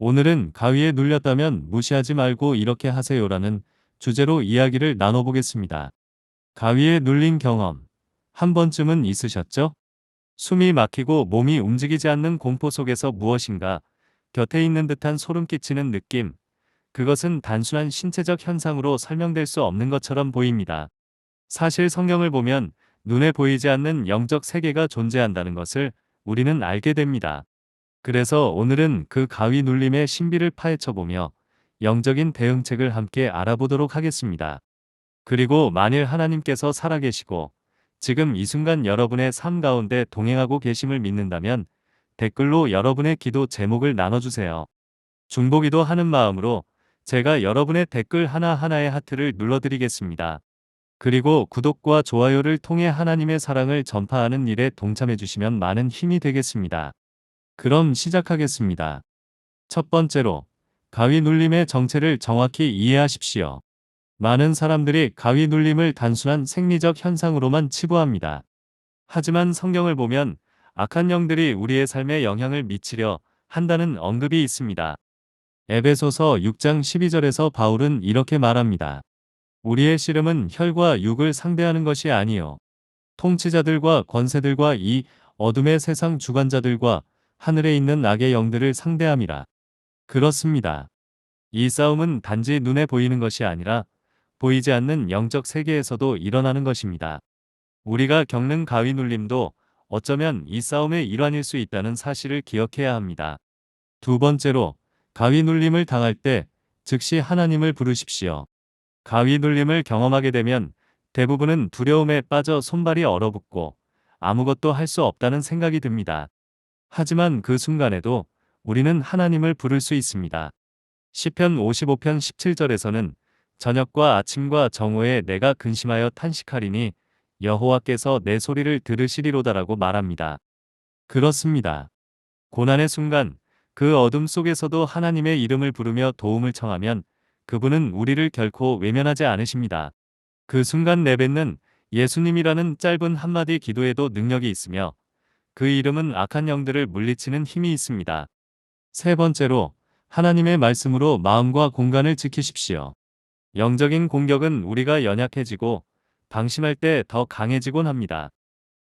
오늘은 가위에 눌렸다면 무시하지 말고 이렇게 하세요라는 주제로 이야기를 나눠보겠습니다. 가위에 눌린 경험, 한 번쯤은 있으셨죠? 숨이 막히고 몸이 움직이지 않는 공포 속에서 무엇인가 곁에 있는 듯한 소름 끼치는 느낌, 그것은 단순한 신체적 현상으로 설명될 수 없는 것처럼 보입니다. 사실 성경을 보면 눈에 보이지 않는 영적 세계가 존재한다는 것을 우리는 알게 됩니다. 그래서 오늘은 그 가위 눌림의 신비를 파헤쳐보며 영적인 대응책을 함께 알아보도록 하겠습니다. 그리고 만일 하나님께서 살아계시고 지금 이 순간 여러분의 삶 가운데 동행하고 계심을 믿는다면 댓글로 여러분의 기도 제목을 나눠주세요. 중보기도 하는 마음으로 제가 여러분의 댓글 하나하나의 하트를 눌러드리겠습니다. 그리고 구독과 좋아요를 통해 하나님의 사랑을 전파하는 일에 동참해 주시면 많은 힘이 되겠습니다. 그럼 시작하겠습니다. 첫 번째로, 가위 눌림의 정체를 정확히 이해하십시오. 많은 사람들이 가위 눌림을 단순한 생리적 현상으로만 치부합니다. 하지만 성경을 보면 악한 영들이 우리의 삶에 영향을 미치려 한다는 언급이 있습니다. 에베소서 6장 12절에서 바울은 이렇게 말합니다. 우리의 씨름은 혈과 육을 상대하는 것이 아니요 통치자들과 권세들과 이 어둠의 세상 주관자들과 하늘에 있는 악의 영들을 상대함이라. 그렇습니다. 이 싸움은 단지 눈에 보이는 것이 아니라 보이지 않는 영적 세계에서도 일어나는 것입니다. 우리가 겪는 가위 눌림도 어쩌면 이 싸움의 일환일 수 있다는 사실을 기억해야 합니다. 두 번째로, 가위 눌림을 당할 때 즉시 하나님을 부르십시오. 가위 눌림을 경험하게 되면 대부분은 두려움에 빠져 손발이 얼어붙고 아무것도 할 수 없다는 생각이 듭니다. 하지만 그 순간에도 우리는 하나님을 부를 수 있습니다. 시편 55편 17절에서는 저녁과 아침과 정오에 내가 근심하여 탄식하리니 여호와께서 내 소리를 들으시리로다라고 말합니다. 그렇습니다. 고난의 순간, 그 어둠 속에서도 하나님의 이름을 부르며 도움을 청하면 그분은 우리를 결코 외면하지 않으십니다. 그 순간 내뱉는 예수님이라는 짧은 한마디 기도에도 능력이 있으며 그 이름은 악한 영들을 물리치는 힘이 있습니다. 세 번째로, 하나님의 말씀으로 마음과 공간을 지키십시오. 영적인 공격은 우리가 연약해지고 방심할 때 더 강해지곤 합니다.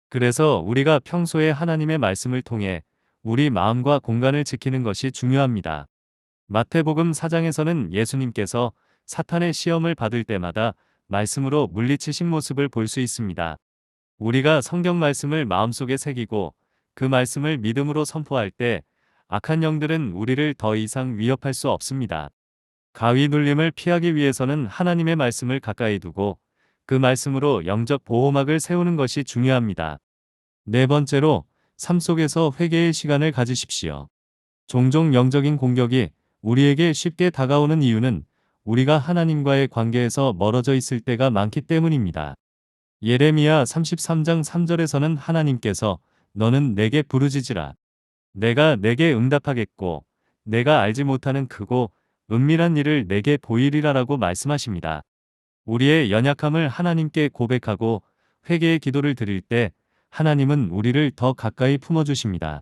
그래서 우리가 평소에 하나님의 말씀을 통해 우리 마음과 공간을 지키는 것이 중요합니다. 마태복음 4장에서는 예수님께서 사탄의 시험을 받을 때마다 말씀으로 물리치신 모습을 볼 수 있습니다. 우리가 성경 말씀을 마음속에 새기고 그 말씀을 믿음으로 선포할 때 악한 영들은 우리를 더 이상 위협할 수 없습니다. 가위 눌림을 피하기 위해서는 하나님의 말씀을 가까이 두고 그 말씀으로 영적 보호막을 세우는 것이 중요합니다. 네 번째로, 삶 속에서 회개의 시간을 가지십시오. 종종 영적인 공격이 우리에게 쉽게 다가오는 이유는 우리가 하나님과의 관계에서 멀어져 있을 때가 많기 때문입니다. 예레미야 33장 3절에서는 하나님께서 너는 내게 부르짖으라. 내가 내게 응답하겠고 내가 알지 못하는 크고 은밀한 일을 내게 보이리라라고 말씀하십니다. 우리의 연약함을 하나님께 고백하고 회개의 기도를 드릴 때 하나님은 우리를 더 가까이 품어주십니다.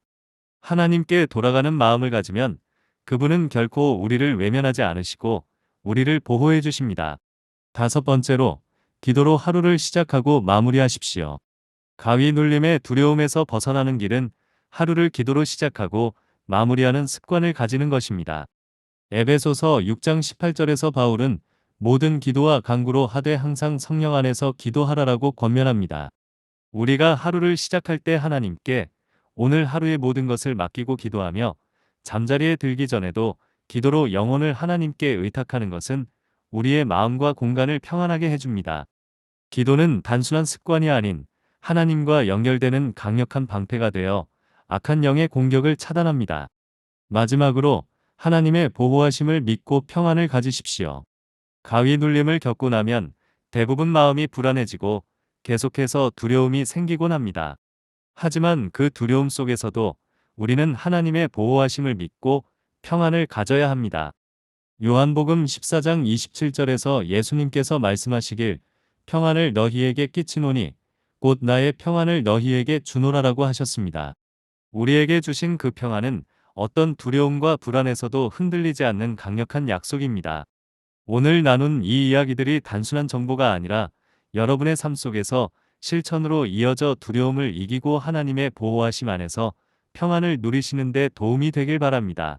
하나님께 돌아가는 마음을 가지면 그분은 결코 우리를 외면하지 않으시고 우리를 보호해 주십니다. 다섯 번째로, 기도로 하루를 시작하고 마무리하십시오. 가위 눌림의 두려움에서 벗어나는 길은 하루를 기도로 시작하고 마무리하는 습관을 가지는 것입니다. 에베소서 6장 18절에서 바울은 모든 기도와 간구로 하되 항상 성령 안에서 기도하라라고 권면합니다. 우리가 하루를 시작할 때 하나님께 오늘 하루의 모든 것을 맡기고 기도하며 잠자리에 들기 전에도 기도로 영혼을 하나님께 의탁하는 것은 우리의 마음과 공간을 평안하게 해줍니다. 기도는 단순한 습관이 아닌 하나님과 연결되는 강력한 방패가 되어 악한 영의 공격을 차단합니다. 마지막으로, 하나님의 보호하심을 믿고 평안을 가지십시오. 가위 눌림을 겪고 나면 대부분 마음이 불안해지고 계속해서 두려움이 생기곤 합니다. 하지만 그 두려움 속에서도 우리는 하나님의 보호하심을 믿고 평안을 가져야 합니다. 요한복음 14장 27절에서 예수님께서 말씀하시길 평안을 너희에게 끼치노니 곧 나의 평안을 너희에게 주노라라고 하셨습니다. 우리에게 주신 그 평안은 어떤 두려움과 불안에서도 흔들리지 않는 강력한 약속입니다. 오늘 나눈 이 이야기들이 단순한 정보가 아니라 여러분의 삶 속에서 실천으로 이어져 두려움을 이기고 하나님의 보호하심 안에서 평안을 누리시는 데 도움이 되길 바랍니다.